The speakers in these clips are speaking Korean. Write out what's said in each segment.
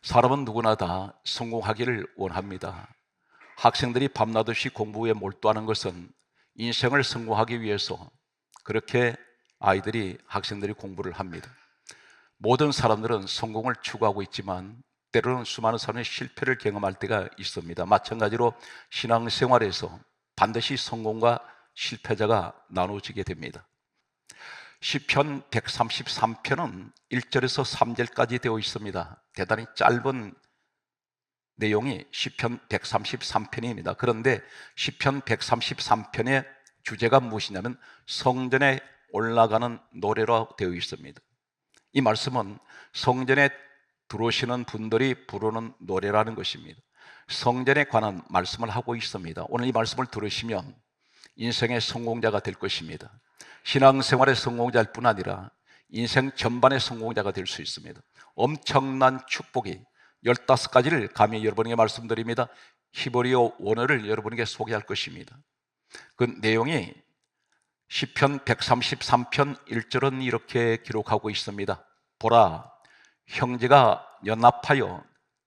사람은 누구나 다 성공하기를 원합니다. 학생들이 밤낮 없이 공부에 몰두하는 것은 인생을 성공하기 위해서 그렇게 학생들이 공부를 합니다. 모든 사람들은 성공을 추구하고 있지만 때로는 수많은 사람이 실패를 경험할 때가 있습니다. 마찬가지로 신앙생활에서 반드시 성공과 실패자가 나누어지게 됩니다. 시편 133편은 1절에서 3절까지 되어 있습니다. 대단히 짧은 내용이 시편 133편입니다. 그런데 시편 133편의 주제가 무엇이냐면 성전에 올라가는 노래로 되어 있습니다. 이 말씀은 성전에 들어오시는 분들이 부르는 노래라는 것입니다. 성전에 관한 말씀을 하고 있습니다. 오늘 이 말씀을 들으시면 인생의 성공자가 될 것입니다. 신앙생활의 성공자일 뿐 아니라 인생 전반의 성공자가 될 수 있습니다. 엄청난 축복이 15가지를 감히 여러분에게 말씀드립니다. 히브리어 원어를 여러분에게 소개할 것입니다. 그 내용이 시편 133편 1절은 이렇게 기록하고 있습니다. 보라, 형제가 연합하여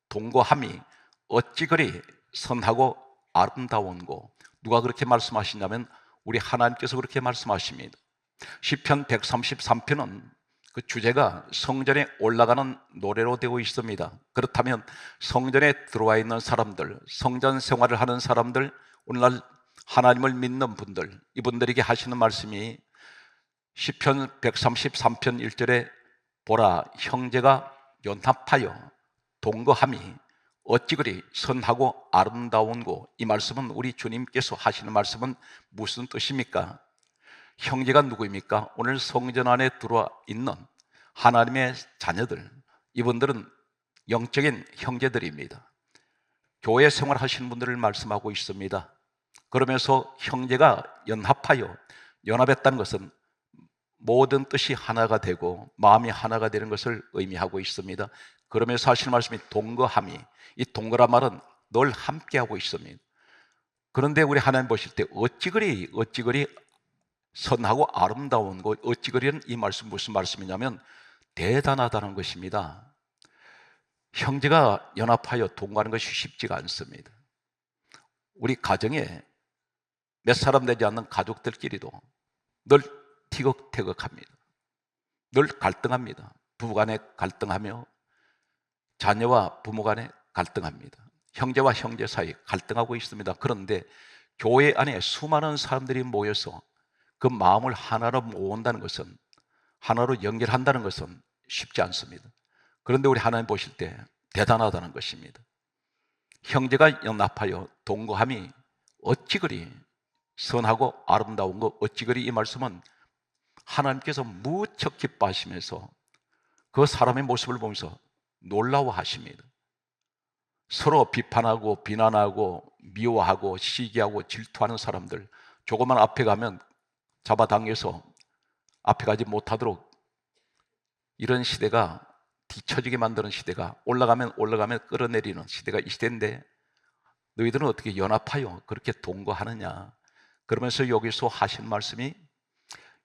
동거함이 어찌 그리 선하고 아름다운고. 누가 그렇게 말씀하시냐면 우리 하나님께서 그렇게 말씀하십니다. 시편 133편은 그 주제가 성전에 올라가는 노래로 되어 있습니다. 그렇다면 성전에 들어와 있는 사람들, 성전 생활을 하는 사람들, 오늘날 하나님을 믿는 분들, 이분들에게 하시는 말씀이 시편 133편 1절에 보라, 형제가 연합하여 동거함이 어찌 그리 선하고 아름다운고. 이 말씀은 우리 주님께서 하시는 말씀은 무슨 뜻입니까? 형제가 누구입니까? 오늘 성전 안에 들어와 있는 하나님의 자녀들, 이분들은 영적인 형제들입니다. 교회 생활하시는 분들을 말씀하고 있습니다. 그러면서 형제가 연합했다는 것은 모든 뜻이 하나가 되고 마음이 하나가 되는 것을 의미하고 있습니다. 그러면서 하시는 말씀이 동거함이, 이 동거란 말은 늘 함께하고 있습니다. 그런데 우리 하나님 보실 때 어찌 그리 선하고 아름다운 것, 어찌 그리는 이 말씀 무슨 말씀이냐면 대단하다는 것입니다. 형제가 연합하여 동거하는 것이 쉽지가 않습니다. 우리 가정에 몇 사람 되지 않는 가족들끼리도 늘 티격태격합니다. 늘 갈등합니다. 부부간에 갈등하며 자녀와 부모간에 갈등합니다. 형제와 형제 사이 갈등하고 있습니다. 그런데 교회 안에 수많은 사람들이 모여서 그 마음을 하나로 모은다는 것은, 하나로 연결한다는 것은 쉽지 않습니다. 그런데 우리 하나님 보실 때 대단하다는 것입니다. 형제가 연합하여 동거함이 어찌 그리 선하고 아름다운 것, 어찌 그리. 이 말씀은 하나님께서 무척 기뻐하시면서 그 사람의 모습을 보면서 놀라워하십니다. 서로 비판하고 비난하고 미워하고 시기하고 질투하는 사람들, 조금만 앞에 가면 잡아당겨서 앞에 가지 못하도록, 이런 시대가, 뒤처지게 만드는 시대가, 올라가면 끌어내리는 시대가 이 시대인데 너희들은 어떻게 연합하여 그렇게 동거하느냐. 그러면서 여기서 하신 말씀이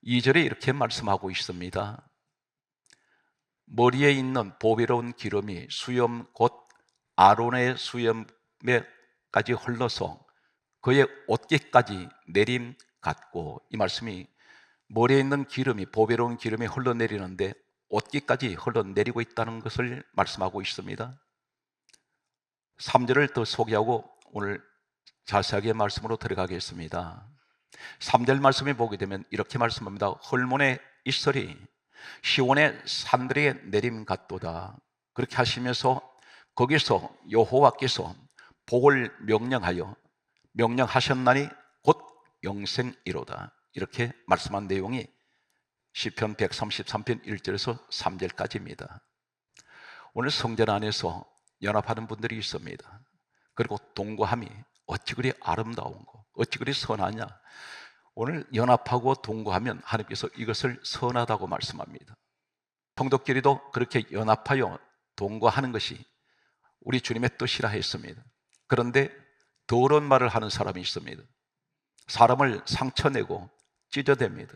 2절에 이렇게 말씀하고 있습니다. 머리에 있는 보배로운 기름이 수염 곧 아론의 수염에까지 흘러서 그의 어깨까지 내림 같고. 이 말씀이 머리에 있는 기름이, 보배로운 기름이 흘러내리는데 어깨까지 흘러내리고 있다는 것을 말씀하고 있습니다. 3절을 더 소개하고 오늘 자세하게 말씀으로 들어가겠습니다. 3절 말씀에 보게 되면 이렇게 말씀합니다. 헐몬의 이슬이 시온의 산들에 내림 같도다. 그렇게 하시면서 거기서 여호와께서 복을 명령하셨나니 곧 영생이로다. 이렇게 말씀한 내용이 시편 133편 1절에서 3절까지입니다. 오늘 성전 안에서 연합하는 분들이 있습니다. 그리고 동거함이 어찌 그리 아름다운 거, 어찌 그리 선하냐. 오늘 연합하고 동거하면 하나님께서 이것을 선하다고 말씀합니다. 성도끼리도 그렇게 연합하여 동거하는 것이 우리 주님의 뜻이라 했습니다. 그런데 더러운 말을 하는 사람이 있습니다. 사람을 상처내고 찢어댑니다.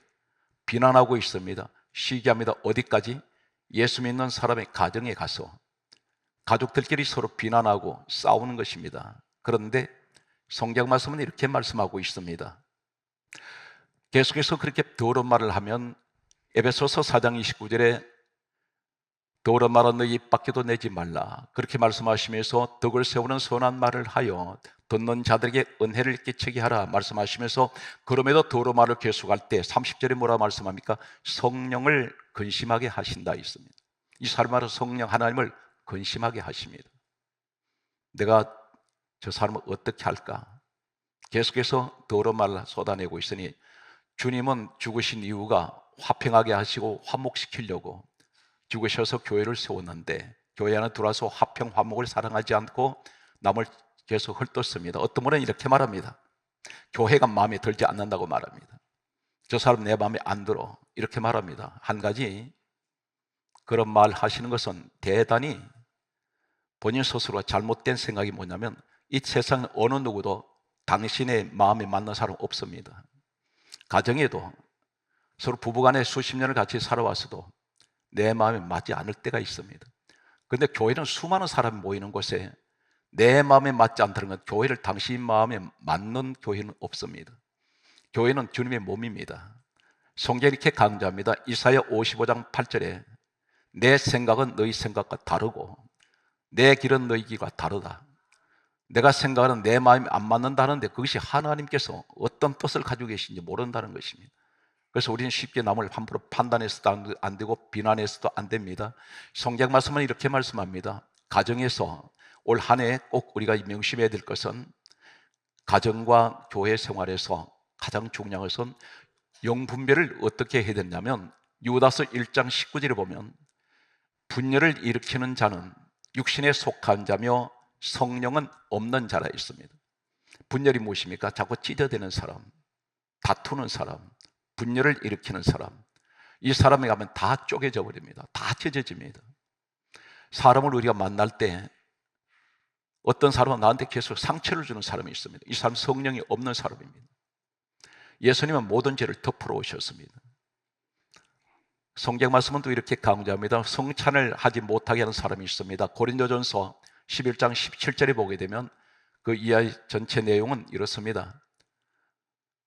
비난하고 있습니다. 시기합니다. 어디까지? 예수 믿는 사람의 가정에 가서 가족들끼리 서로 비난하고 싸우는 것입니다. 그런데 성경 말씀은 이렇게 말씀하고 있습니다. 계속해서 그렇게 더러운 말을 하면 에베소서 4장 29절에 더러운 말은 너희 입 밖에도 내지 말라, 그렇게 말씀하시면서 덕을 세우는 선한 말을 하여 듣는 자들에게 은혜를 끼치게 하라 말씀하시면서, 그럼에도 더러운 말을 계속할 때 30절에 뭐라 말씀합니까? 성령을 근심하게 하신다 있습니다. 이 사람은 성령 하나님을 근심하게 하십니다. 내가 저 사람을 어떻게 할까? 계속해서 더러운 말을 쏟아내고 있으니 주님은 죽으신 이유가 화평하게 하시고 화목시키려고 죽으셔서 교회를 세웠는데, 교회 안에 들어와서 화평 화목을 사랑하지 않고 남을 계속 헐떴습니다. 어떤 분은 이렇게 말합니다. 교회가 마음에 들지 않는다고 말합니다. 저 사람 내 마음에 안 들어, 이렇게 말합니다. 한 가지, 그런 말 하시는 것은 대단히 본인 스스로가 잘못된 생각이 뭐냐면, 이 세상 어느 누구도 당신의 마음에 맞는 사람 없습니다. 가정에도 서로 부부간에 수십 년을 같이 살아왔어도 내 마음에 맞지 않을 때가 있습니다. 그런데 교회는 수많은 사람이 모이는 곳에 내 마음에 맞지 않다는 건, 교회를 당신 마음에 맞는 교회는 없습니다. 교회는 주님의 몸입니다. 성경이 이렇게 강조합니다. 이사야 55장 8절에 내 생각은 너희 생각과 다르고 내 길은 너희 길과 다르다. 내가 생각하는 내 마음이 안 맞는다는데 그것이 하나님께서 어떤 뜻을 가지고 계신지 모른다는 것입니다. 그래서 우리는 쉽게 남을 함부로 판단해서도 안 되고 비난해서도 안 됩니다. 성경 말씀은 이렇게 말씀합니다. 가정에서 올 한 해 꼭 우리가 명심해야 될 것은, 가정과 교회 생활에서 가장 중요한 것은 영분별을 어떻게 해야 되냐면, 유다서 1장 19절에 보면 분열을 일으키는 자는 육신에 속한 자며 성령은 없는 자라 있습니다. 분열이 무엇입니까? 자꾸 찢어대는 사람, 다투는 사람, 분열을 일으키는 사람, 이 사람에 가면 다 쪼개져 버립니다. 다 찢어집니다. 사람을 우리가 만날 때 어떤 사람은 나한테 계속 상처를 주는 사람이 있습니다. 이 사람 성령이 없는 사람입니다. 예수님은 모든 죄를 덮으러 오셨습니다. 성경 말씀은 또 이렇게 강조합니다. 성찬을 하지 못하게 하는 사람이 있습니다. 고린도전서 11장 17절에 보게 되면 그 이하 전체 내용은 이렇습니다.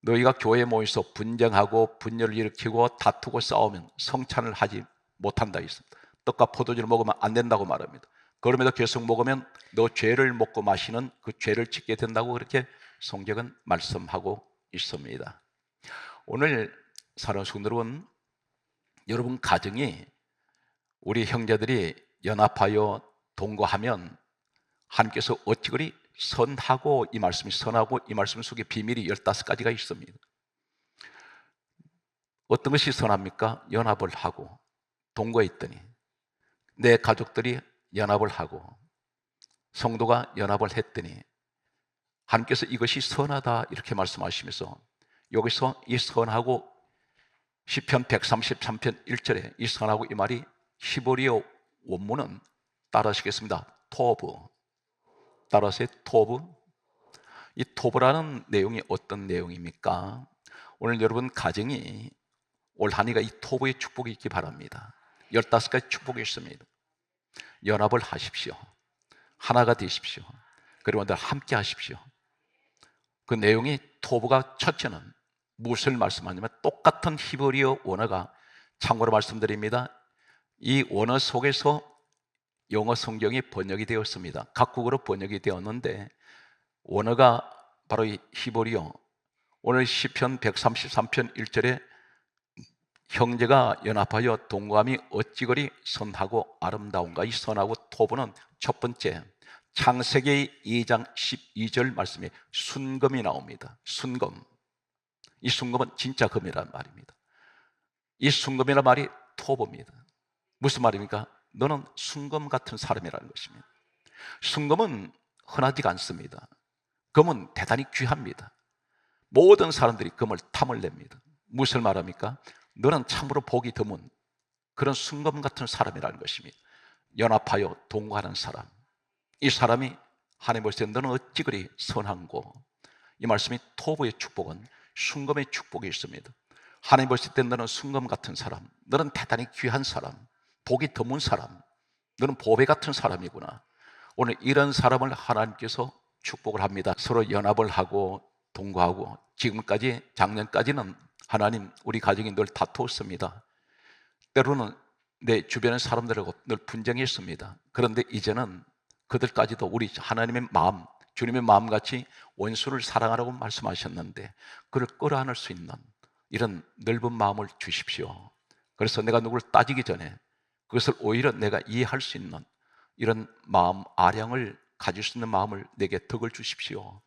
너희가 교회에 모여서 분쟁하고 분열을 일으키고 다투고 싸우면 성찬을 하지 못한다 했습니다. 떡과 포도주를 먹으면 안 된다고 말합니다. 그럼에도 계속 먹으면 너 죄를 먹고 마시는 그 죄를 짓게 된다고 그렇게 성경은 말씀하고 있습니다. 오늘 사랑하는 성도 여러분, 여러분 가정이, 우리 형제들이 연합하여 동거하면 하나님께서 어찌 그리 선하고, 이 말씀이 선하고, 이 말씀 속에 비밀이 15가지가 있습니다. 어떤 것이 선합니까? 연합을 하고 동거했더니 내 가족들이 연합을 하고 성도가 연합을 했더니 하나님께서 이것이 선하다 이렇게 말씀하시면서, 여기서 이 선하고, 시편 133편 1절에 이 선하고, 이 말이 히브리어 원문은 따라하시겠습니다. 토브. 따라서 토브. 이 토브라는 내용이 어떤 내용입니까? 오늘 여러분 가정이 올 한 해가 이 토브의 축복이 있기 바랍니다. 15가지 축복이 있습니다. 연합을 하십시오. 하나가 되십시오. 그리고 늘 함께 하십시오. 그 내용이, 토브가 첫째는 무엇을 말씀하냐면, 똑같은 히브리어 원어가, 참고로 말씀드립니다, 이 원어 속에서 영어 성경이 번역이 되었습니다. 각국어로 번역이 되었는데 원어가 바로 이 히브리어. 오늘 시편 133편 1절에 형제가 연합하여 동거함이 어찌 그리 선하고 아름다운가. 이 선하고 토브는 첫 번째, 창세기 2장 12절 말씀에 순금이 나옵니다. 순금. 이 순금은 진짜 금이라는 말입니다. 이 순금이라는 말이 토브입니다. 무슨 말입니까? 너는 순금 같은 사람이라는 것입니다. 순금은 흔하지가 않습니다. 금은 대단히 귀합니다. 모든 사람들이 금을 탐을 냅니다. 무엇을 말합니까? 너는 참으로 복이 드문 그런 순금 같은 사람이라는 것입니다. 연합하여 동거하는 사람, 이 사람이 하나님 볼 때 너는 어찌 그리 선한고. 이 말씀이 토부의 축복은 순금의 축복이 있습니다. 하나님 보실 때 너는 순금 같은 사람, 너는 대단히 귀한 사람, 복이 드문 사람, 너는 보배 같은 사람이구나. 오늘 이런 사람을 하나님께서 축복을 합니다. 서로 연합을 하고 동거하고, 지금까지 작년까지는 하나님 우리 가정이 늘 다투었습니다. 때로는 내 주변의 사람들하고 늘 분쟁했습니다. 그런데 이제는 그들까지도 우리 하나님의 마음, 주님의 마음같이 원수를 사랑하라고 말씀하셨는데 그를 끌어안을 수 있는 이런 넓은 마음을 주십시오. 그래서 내가 누구를 따지기 전에 그것을 오히려 내가 이해할 수 있는 이런 마음, 아량을 가질 수 있는 마음을 내게 덕을 주십시오.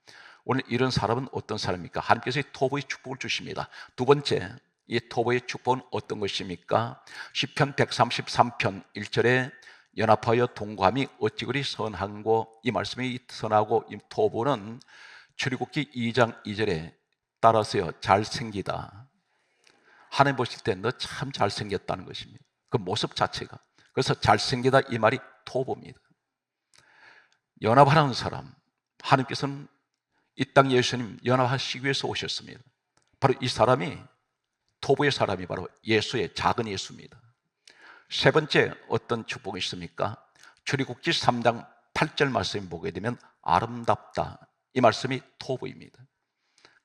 오늘 이런 사람은 어떤 사람입니까? 하나님께서 이 토보의 축복을 주십니다. 두 번째, 이 토보의 축복은 어떤 것입니까? 시편 133편 1절에 연합하여 동거함이 어찌 그리 선한고, 이 말씀이 선하고 이 토보는 출애굽기 2장 2절에 따라서요, 잘생기다. 하나님 보실 때 너 참 잘생겼다는 것입니다. 그 모습 자체가. 그래서 잘생기다 이 말이 토보입니다. 연합하는 사람, 하나님께서는 이 땅 예수님 연합하시기 위해서 오셨습니다. 바로 이 사람이, 토보의 사람이 바로 예수의 작은 예수입니다. 세 번째 어떤 축복이 있습니까? 출애굽기 3장 8절 말씀 보게 되면 아름답다, 이 말씀이 토보입니다.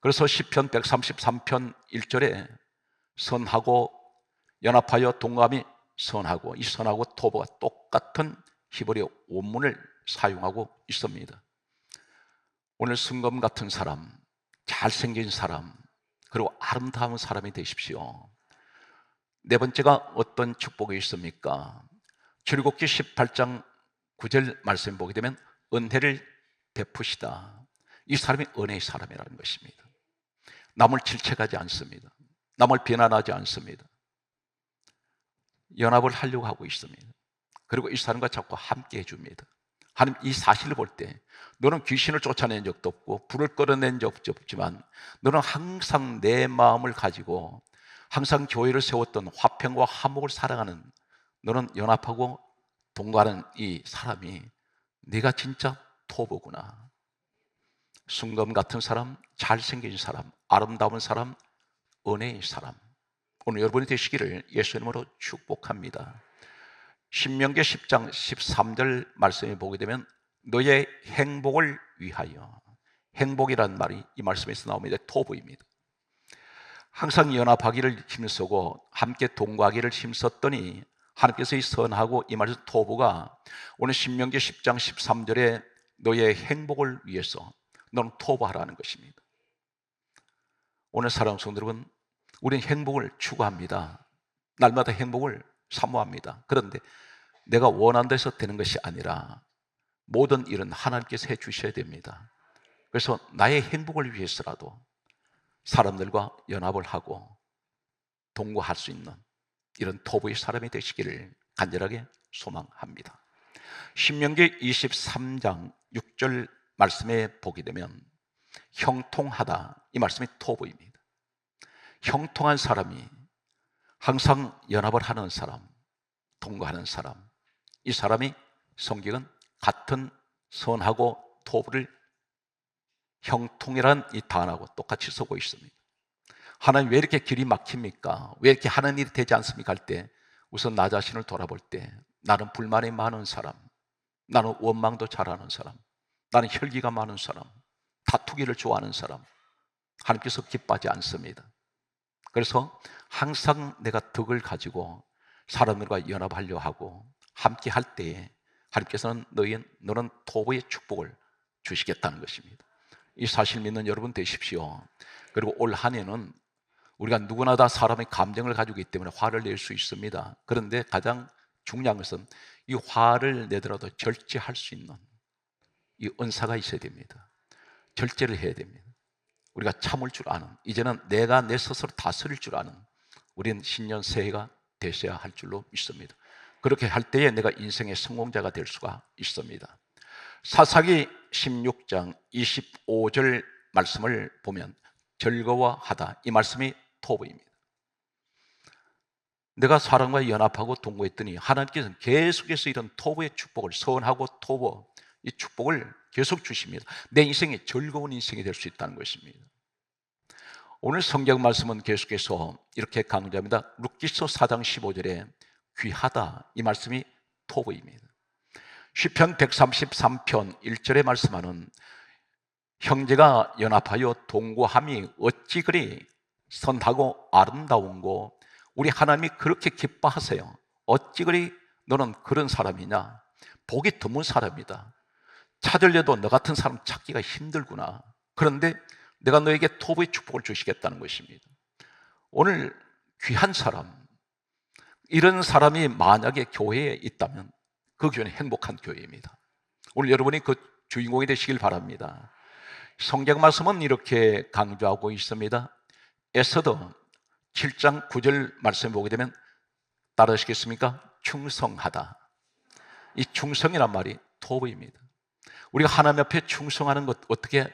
그래서 시편 133편 1절에 선하고 연합하여 동감이 선하고, 이 선하고 토보가 똑같은 히브리 원문을 사용하고 있습니다. 오늘 순금 같은 사람, 잘생긴 사람, 그리고 아름다운 사람이 되십시오. 네 번째가 어떤 축복이 있습니까? 출애굽기 18장 9절 말씀 보게 되면 은혜를 베푸시다. 이 사람이 은혜의 사람이라는 것입니다. 남을 질책하지 않습니다. 남을 비난하지 않습니다. 연합을 하려고 하고 있습니다. 그리고 이 사람과 자꾸 함께 해줍니다. 하나님 이 사실을 볼 때 너는 귀신을 쫓아낸 적도 없고 불을 끌어낸 적도 없지만 너는 항상 내 마음을 가지고 항상 교회를 세웠던 화평과 화목을 사랑하는, 너는 연합하고 동거하는 이 사람이 네가 진짜 토보구나. 순금 같은 사람, 잘생긴 사람, 아름다운 사람, 은혜의 사람, 오늘 여러분이 되시기를 예수 이름으로 축복합니다. 신명기 10장 13절 말씀에 보게 되면 너의 행복을 위하여, 행복이라는 말이 이 말씀에서 나옵니다. 토부입니다. 항상 연합하기를 힘쓰고 함께 동거하기를 힘썼더니 하나님께서 이 선하고 이 말씀 토부가 오늘 신명기 10장 13절에 너의 행복을 위해서 너는 토부하라는 것입니다. 오늘 사랑하는 성도 여러분, 우리는 행복을 추구합니다. 날마다 행복을 사모합니다. 그런데 내가 원하는 데서 되는 것이 아니라 모든 일은 하나님께서 해 주셔야 됩니다. 그래서 나의 행복을 위해서라도 사람들과 연합을 하고 동거할 수 있는 이런 토부의 사람이 되시기를 간절하게 소망합니다. 신명기 23장 6절 말씀에 보게 되면 형통하다, 이 말씀이 토부입니다. 형통한 사람이 항상 연합을 하는 사람, 동거하는 사람, 이 사람이 성경은 같은 선하고 토부를 형통이란 이 단어하고 똑같이 쓰고 있습니다. 하나님 왜 이렇게 길이 막힙니까? 왜 이렇게 하는 일이 되지 않습니까? 할 때 우선 나 자신을 돌아볼 때 나는 불만이 많은 사람, 나는 원망도 잘하는 사람, 나는 혈기가 많은 사람, 다투기를 좋아하는 사람, 하나님께서 기뻐하지 않습니다. 그래서 항상 내가 덕을 가지고 사람들과 연합하려 하고 함께 할 때에 하나님께서는 너는 토부의 축복을 주시겠다는 것입니다. 이 사실 믿는 여러분 되십시오. 그리고 올 한 해는 우리가 누구나 다 사람의 감정을 가지고 있기 때문에 화를 낼 수 있습니다. 그런데 가장 중요한 것은 이 화를 내더라도 절제할 수 있는 이 은사가 있어야 됩니다. 절제를 해야 됩니다. 우리가 참을 줄 아는, 이제는 내가 내 스스로 다스릴 줄 아는 우리는 신년 새해가 되셔야 할 줄로 믿습니다. 그렇게 할 때에 내가 인생의 성공자가 될 수가 있습니다. 사사기 16장 25절 말씀을 보면 즐거워하다, 이 말씀이 토부입니다. 내가 사람과 연합하고 동거했더니 하나님께서는 계속해서 이런 토부의 축복을, 선하고 토부 이 축복을 계속 주십니다. 내 인생이 즐거운 인생이 될 수 있다는 것입니다. 오늘 성경 말씀은 계속해서 이렇게 강조합니다. 룻기서 4장 15절에 귀하다, 이 말씀이 토부입니다. 시편 133편 1절에 말씀하는 형제가 연합하여 동거함이 어찌 그리 선하고 아름다운고 우리 하나님이 그렇게 기뻐하세요. 어찌 그리 너는 그런 사람이냐? 보기 드문 사람이다. 찾으려도 너 같은 사람 찾기가 힘들구나. 그런데 내가 너에게 토부의 축복을 주시겠다는 것입니다. 오늘 귀한 사람, 이런 사람이 만약에 교회에 있다면 그 교회는 행복한 교회입니다. 오늘 여러분이 그 주인공이 되시길 바랍니다. 성경 말씀은 이렇게 강조하고 있습니다. 에스더 7장 9절 말씀 보게 되면 따르시겠습니까? 충성하다. 이 충성이란 말이 토부입니다. 우리가 하나님 앞에 충성하는 것 어떻게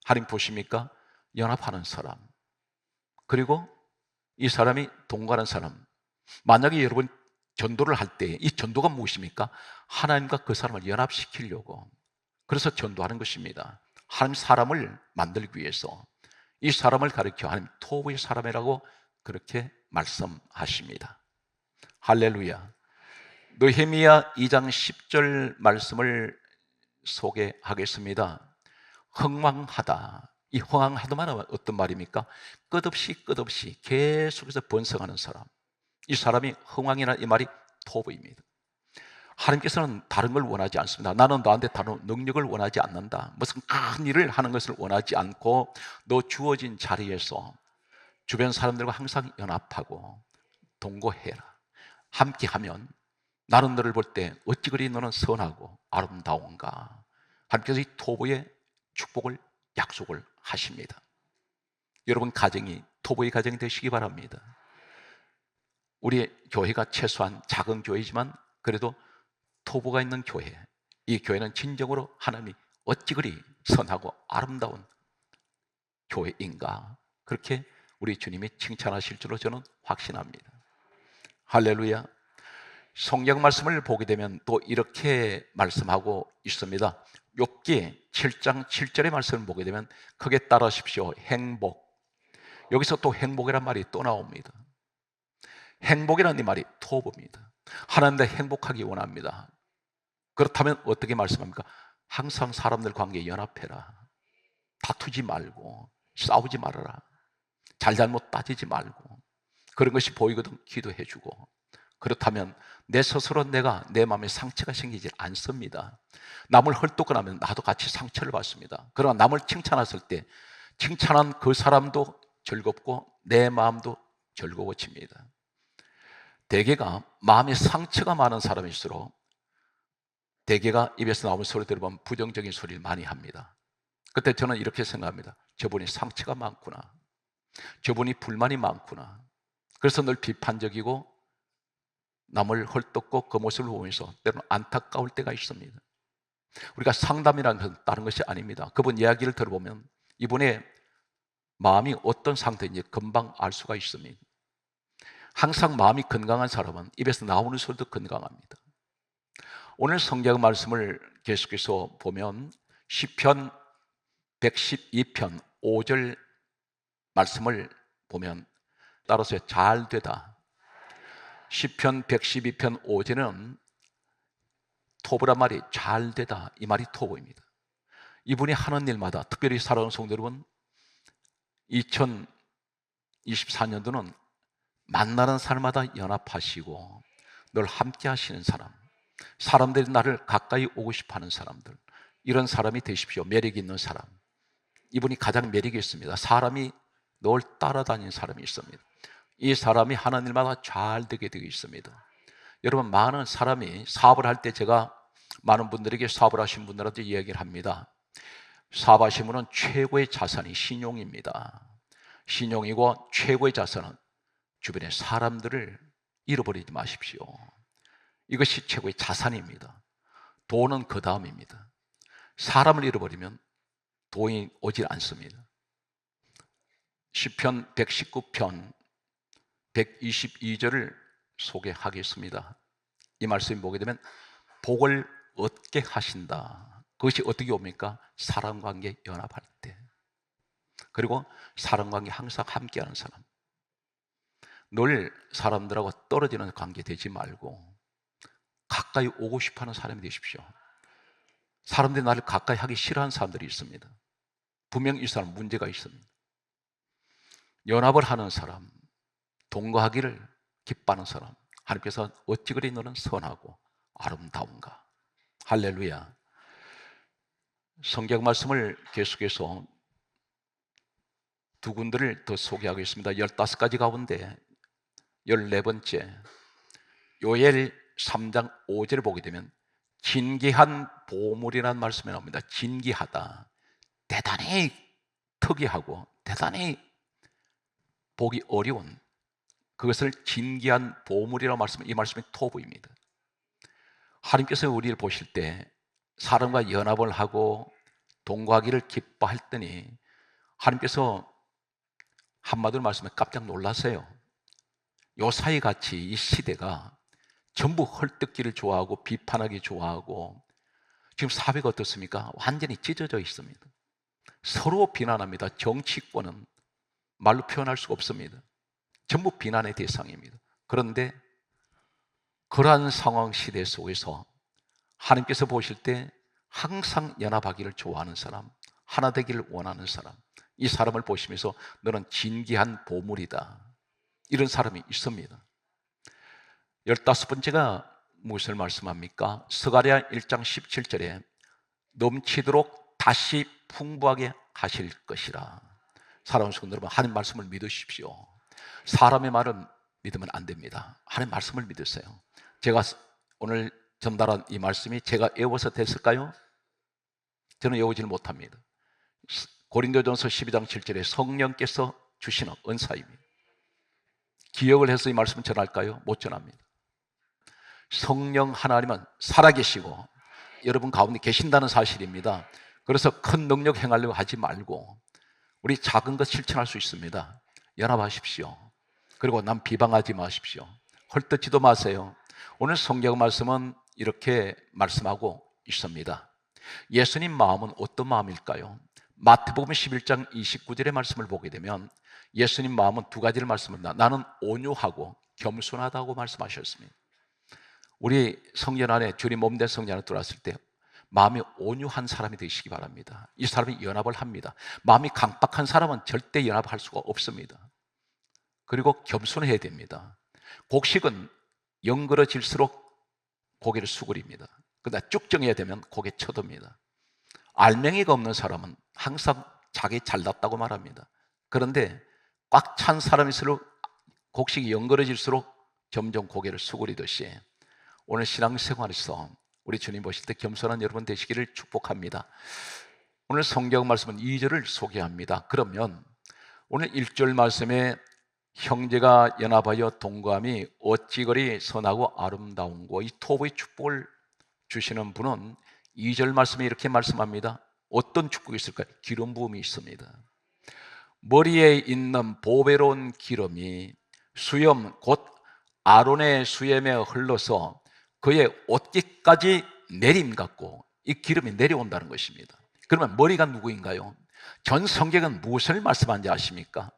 하나님 보십니까? 연합하는 사람, 그리고 이 사람이 동거하는 사람. 만약에 여러분 전도를 할 때 이 전도가 무엇입니까? 하나님과 그 사람을 연합시키려고, 그래서 전도하는 것입니다. 하나님 사람을 만들기 위해서 이 사람을 가리켜 하나님 토부의 사람이라고 그렇게 말씀하십니다. 할렐루야. 느헤미야 2장 10절 말씀을 소개하겠습니다. 흥왕하다. 이 흥왕하다만 어떤 말입니까? 끝없이 계속해서 번성하는 사람. 이 사람이 흥왕이라는 이 말이 토부입니다. 하나님께서는 다른 걸 원하지 않습니다. 나는 너한테 다른 능력을 원하지 않는다. 무슨 큰 일을 하는 것을 원하지 않고 너 주어진 자리에서 주변 사람들과 항상 연합하고 동거해라. 함께하면 나는 너를 볼 때 어찌 그리 너는 선하고 아름다운가. 하나님께서 이 토부의 축복을 약속을 하십니다. 여러분 가정이 토부의 가정이 되시기 바랍니다. 우리 교회가 최소한 작은 교회지만 그래도 토부가 있는 교회, 이 교회는 진정으로 하나님이 어찌 그리 선하고 아름다운 교회인가, 그렇게 우리 주님이 칭찬하실 줄로 저는 확신합니다. 할렐루야. 성경 말씀을 보게 되면 또 이렇게 말씀하고 있습니다. 욥기 7장 7절의 말씀을 보게 되면 크게 따라하십시오. 행복. 여기서 또 행복이란 말이 또 나옵니다. 행복이라는 이 말이 토부입니다. 하나님과 행복하기 원합니다. 그렇다면 어떻게 말씀합니까? 항상 사람들 관계에 연합해라. 다투지 말고 싸우지 말아라. 잘잘못 따지지 말고, 그런 것이 보이거든 기도해주고. 그렇다면 내 스스로 내가 내 마음에 상처가 생기지 않습니다. 남을 헐뜯거나 하면 나도 같이 상처를 받습니다. 그러나 남을 칭찬했을 때 칭찬한 그 사람도 즐겁고 내 마음도 즐거워집니다. 대개가 마음에 상처가 많은 사람일수록 대개가 입에서 나오는 소리 들어보면 부정적인 소리를 많이 합니다. 그때 저는 이렇게 생각합니다. 저분이 상처가 많구나. 저분이 불만이 많구나. 그래서 늘 비판적이고 남을 헐뜯고 그 모습을 보면서 때로는 안타까울 때가 있습니다. 우리가 상담이라는 것은 다른 것이 아닙니다. 그분 이야기를 들어보면 이분의 마음이 어떤 상태인지 금방 알 수가 있습니다. 항상 마음이 건강한 사람은 입에서 나오는 소리도 건강합니다. 오늘 성경 말씀을 계속해서 보면 시편 112편 5절 말씀을 보면 따라서 잘되다. 시편 112편 5절은 토부란 말이 잘되다, 이 말이 토부입니다. 이분이 하는 일마다, 특별히 사랑하는 성도 여러분, 2024년도는 만나는 사람마다 연합하시고 늘 함께 하시는 사람, 사람들이 나를 가까이 오고 싶어하는 사람들, 이런 사람이 되십시오. 매력 있는 사람. 이분이 가장 매력이 있습니다. 사람이 늘 따라다니는 사람이 있습니다. 이 사람이 하는 일마다 잘 되게 되어 있습니다. 여러분, 많은 사람이 사업을 할 때 제가 많은 분들에게 사업을 하신 분들한테 이야기를 합니다. 사업하신 분은 최고의 자산이 신용입니다. 신용이고 최고의 자산은 주변의 사람들을 잃어버리지 마십시오. 이것이 최고의 자산입니다. 돈은 그 다음입니다. 사람을 잃어버리면 돈이 오질 않습니다. 시편 119편 122절을 소개하겠습니다. 이 말씀을 보게 되면 복을 얻게 하신다. 그것이 어떻게 옵니까? 사람관계 연합할 때, 그리고 사람관계 항상 함께하는 사람. 늘 사람들하고 떨어지는 관계 되지 말고 가까이 오고 싶어하는 사람이 되십시오. 사람들이 나를 가까이 하기 싫어하는 사람들이 있습니다. 분명 이 사람 문제가 있습니다. 연합을 하는 사람, 동거하기를 기뻐하는 사람, 하나님께서 어찌 그리 너는 선하고 아름다운가. 할렐루야. 성경 말씀을 계속해서 두 군데를 더 소개하겠습니다. 15가지 가운데 14번째 요엘 3장 5절을 보게 되면 진귀한 보물이라는 말씀이 나옵니다. 진귀하다, 대단히 특이하고 대단히 보기 어려운 그것을 진귀한 보물이라고 말씀은 이 말씀이 토부입니다. 하나님께서 우리를 보실 때 사람과 연합을 하고 동거하기를 기뻐할 때니 하나님께서 한마디로 말씀에 깜짝 놀라세요. 요사이 같이 이 시대가 전부 헐뜯기를 좋아하고 비판하기 좋아하고 지금 사회가 어떻습니까? 완전히 찢어져 있습니다. 서로 비난합니다. 정치권은 말로 표현할 수가 없습니다. 전부 비난의 대상입니다. 그런데 그러한 상황 시대 속에서 하나님께서 보실 때 항상 연합하기를 좋아하는 사람, 하나 되기를 원하는 사람, 이 사람을 보시면서 너는 진귀한 보물이다, 이런 사람이 있습니다. 15번째가 무엇을 말씀합니까? 스가랴 1장 17절에 넘치도록 다시 풍부하게 하실 것이라. 사랑하는 성도 여러분, 하나님 말씀을 믿으십시오. 사람의 말은 믿으면 안 됩니다. 하나님 말씀을 믿으세요. 제가 오늘 전달한 이 말씀이 제가 외워서 됐을까요? 저는 외우지를 못합니다. 고린도전서 12장 7절에 성령께서 주시는 은사입니다. 기억을 해서 이 말씀을 전할까요? 못 전합니다. 성령 하나님은 살아계시고 여러분 가운데 계신다는 사실입니다. 그래서 큰 능력 행하려고 하지 말고 우리 작은 것 실천할 수 있습니다. 연합하십시오. 그리고 남 비방하지 마십시오. 헐뜯지도 마세요. 오늘 성경 말씀은 이렇게 말씀하고 있습니다. 예수님 마음은 어떤 마음일까요? 마태복음 11장 29절의 말씀을 보게 되면 예수님 마음은 두 가지를 말씀합니다. 나는 온유하고 겸손하다고 말씀하셨습니다. 우리 성전 안에 주님 몸된 성전 안에 들어왔을 때 마음이 온유한 사람이 되시기 바랍니다. 이 사람이 연합을 합니다. 마음이 강박한 사람은 절대 연합할 수가 없습니다. 그리고 겸손해야 됩니다. 곡식은 영그러질수록 고개를 수그립니다. 그러나 쭉정해야 되면 고개 쳐듭니다. 알맹이가 없는 사람은 항상 자기 잘났다고 말합니다. 그런데 꽉 찬 사람일수록 곡식이 영그러질수록 점점 고개를 수그리듯이 오늘 신앙생활에서 우리 주님 보실 때 겸손한 여러분 되시기를 축복합니다. 오늘 성경 말씀은 2절을 소개합니다. 그러면 오늘 1절 말씀에 형제가 연합하여 동거함이 어찌 그리 선하고 아름다운고, 이 토부의 축복을 주시는 분은 2절 말씀에 이렇게 말씀합니다. 어떤 축복이 있을까요? 기름 부음이 있습니다. 머리에 있는 보배로운 기름이 수염 곧 아론의 수염에 흘러서 그의 옷깃까지 내림 같고 이 기름이 내려온다는 것입니다. 그러면 머리가 누구인가요? 전 성경은 무엇을 말씀하는지 아십니까?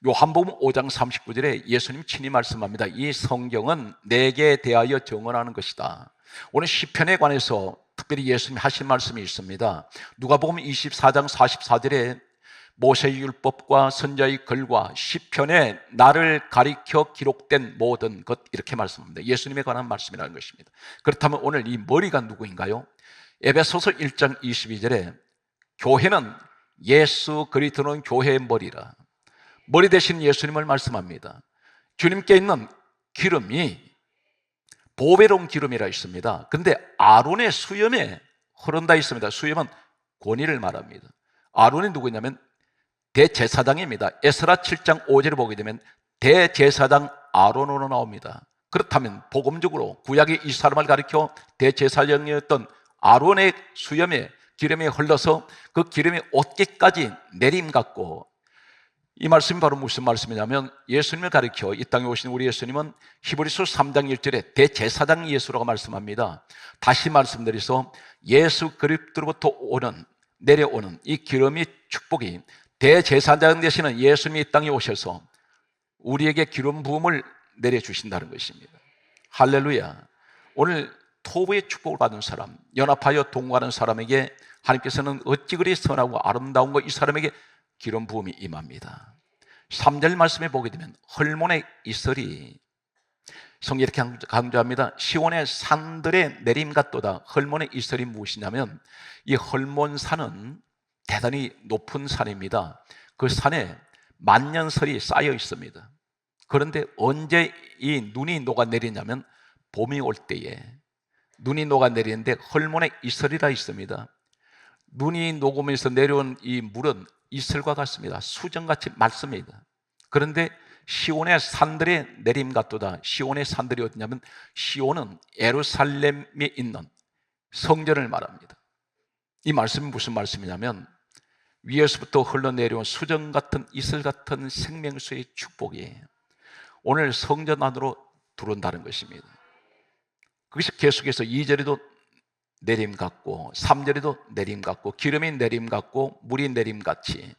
요한복음 5장 39절에 예수님 친히 말씀합니다. 이 성경은 내게 대하여 증언하는 것이다. 오늘 시편에 관해서 특별히 예수님이 하신 말씀이 있습니다. 누가복음 24장 44절에 모세의 율법과 선지자의 글과 시편에 나를 가리켜 기록된 모든 것, 이렇게 말씀합니다. 예수님에 관한 말씀이라는 것입니다. 그렇다면 오늘 이 머리가 누구인가요? 에베소서 1장 22절에 교회는 예수 그리스도는 교회의 머리라. 머리 대신 예수님을 말씀합니다. 주님께 있는 기름이 보배로운 기름이라 있습니다. 그런데 아론의 수염에 흐른다 있습니다. 수염은 권위를 말합니다. 아론이 누구냐면 대제사장입니다. 에스라 7장 5절을 보게 되면 대제사장 아론으로 나옵니다. 그렇다면 복음적으로 구약의 이 사람을 가리켜 대제사장이었던 아론의 수염에 기름이 흘러서 그 기름이 옷깃까지 내림 같고, 이 말씀이 바로 무슨 말씀이냐면 예수님을 가리켜 이 땅에 오신 우리 예수님은 히브리서 3장 1절에 대제사장 예수라고 말씀합니다. 다시 말씀드려서 예수 그리스도로부터 내려오는 이 기름의 축복이 대제사장 되시는 예수님이 이 땅에 오셔서 우리에게 기름 부음을 내려주신다는 것입니다. 할렐루야. 오늘 토부의 축복을 받은 사람, 연합하여 동거하는 사람에게 하나님께서는 어찌 그리 선하고 아름다운 거 이 사람에게 기름 부음이 임합니다. 3절 말씀에 보게 되면 헐몬의 이슬이, 성경이 이렇게 강조합니다. 시온의 산들의 내림 같도다. 헐몬의 이슬이 무엇이냐면 이 헐몬산은 대단히 높은 산입니다. 그 산에 만년설이 쌓여 있습니다. 그런데 언제 이 눈이 녹아내리냐면 봄이 올 때에 눈이 녹아내리는데 헐몬의 이슬이라 있습니다. 눈이 녹으면서 내려온 이 물은 이슬과 같습니다. 수정같이 맑습니다. 그런데 시온의 산들의 내림 같도다. 시온의 산들이 어디냐면 시온은 예루살렘에 있는 성전을 말합니다. 이 말씀이 무슨 말씀이냐면 위에서부터 흘러내려온 수정 같은 이슬 같은 생명수의 축복이 오늘 성전 안으로 들어온다는 것입니다. 그것이 계속해서 2절에도 내림 같고 3절에도 내림 같고 기름이 내림 같고 물이 내림 같이,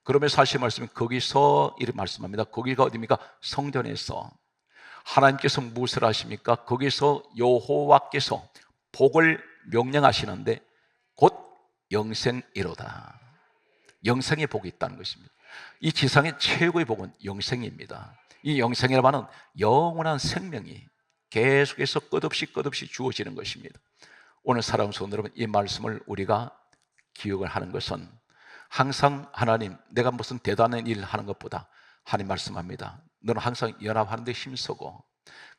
그러면서 하신 말씀은 거기서 이렇게 말씀합니다. 거기가 어디입니까? 성전에서 하나님께서 무엇을 하십니까? 거기서 여호와께서 복을 명령하시는데 곧 영생이로다. 영생의 복이 있다는 것입니다. 이 지상의 최고의 복은 영생입니다. 이 영생이라고 하는 영원한 생명이 계속해서 끝없이 주어지는 것입니다. 오늘 사랑하는 성도 여러분, 이 말씀을 우리가 기억을 하는 것은 항상 하나님, 내가 무슨 대단한 일을 하는 것보다 하나님 말씀합니다. 너는 항상 연합하는 데 힘쓰고,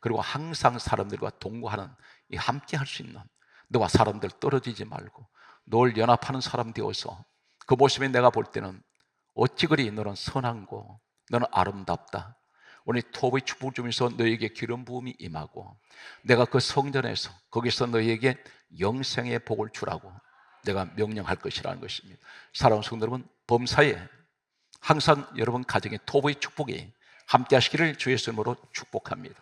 그리고 항상 사람들과 동거하는, 이 함께 할 수 있는, 너와 사람들 떨어지지 말고 널 연합하는 사람 되어서 그 모습에 내가 볼 때는 어찌 그리 너는 선한고 너는 아름답다. 오늘 토부의 축복을 주면서 너에게 기름 부음이 임하고 내가 그 성전에서 거기서 너에게 영생의 복을 주라고 내가 명령할 것이라는 것입니다. 사랑하는 성도 여러분, 범사에 항상 여러분 가정에 토부의 축복이 함께 하시기를 주의 이름으로 축복합니다.